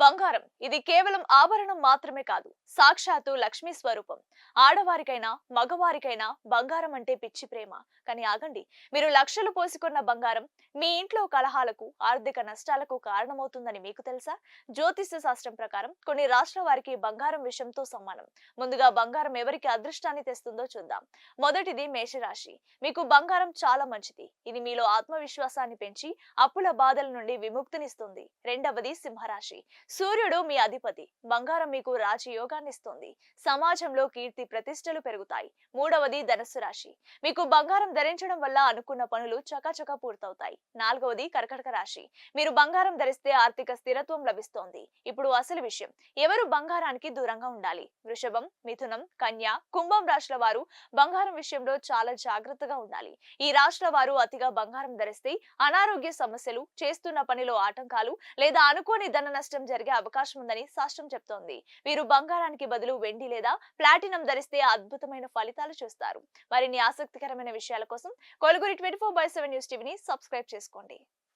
బంగారం ఇది కేవలం ఆభరణం మాత్రమే కాదు, సాక్షాత్తు లక్ష్మీ స్వరూపం. ఆడవారికైనా మగవారికైనా బంగారం అంటే పిచ్చి ప్రేమ. కానీ ఆగండి, మీరు లక్షలు పోసుకున్న బంగారం మీ ఇంట్లో కలహాలకు, ఆర్థిక నష్టాలకు కారణమవుతుందని మీకు తెలుసా? జ్యోతిష్య శాస్త్రం ప్రకారం కొన్ని రాష్ట్రాల వారికి బంగారం విషయంతో సమానం. ముందుగా బంగారం ఎవరికి అదృష్టాన్ని తెస్తుందో చూద్దాం. మొదటిది మేషరాశి. మీకు బంగారం చాలా మంచిది. ఇది మీలో ఆత్మవిశ్వాసాన్ని పెంచి అప్పుల బాధల నుండి విముక్తినిస్తుంది. రెండవది సింహరాశి. సూర్యుడు మీ అధిపతి. బంగారం మీకు రాజయోగాన్ని ఇస్తుంది. సమాజంలో కీర్తి ప్రతిష్టలు పెరుగుతాయి. మూడవది ధనుస్సు రాశి. మీకు బంగారం ధరించడం వల్ల అనుకున్న పనులు చకచక పూర్తవుతాయి. నాలుగవది కర్కాటక రాశి. మీరు బంగారం ధరిస్తే ఆర్థిక స్థిరత్వం లభిస్తోంది. ఇప్పుడు అసలు విషయం, ఎవరు బంగారానికి దూరంగా ఉండాలి? వృషభం, మిథునం, కన్య, కుంభం రాశుల వారు బంగారం విషయంలో చాలా జాగ్రత్తగా ఉండాలి. ఈ రాశుల వారు అతిగా బంగారం ధరిస్తే అనారోగ్య సమస్యలు, చేస్తున్న పనిలో ఆటంకాలు లేదా అనుకోని ధన నష్టం జరిగే అవకాశం ఉందని శాస్త్రం చెప్తోంది. వీరు బంగారానికి బదులు వెండి లేదా ప్లాటినం ధరిస్తే అద్భుతమైన ఫలితాలు చూస్తారు. మరిన్ని ఆసక్తికరమైన విషయాల కోసం కొలుగురి 24/7 న్యూస్ టీవీని సబ్స్క్రైబ్ చేసుకోండి.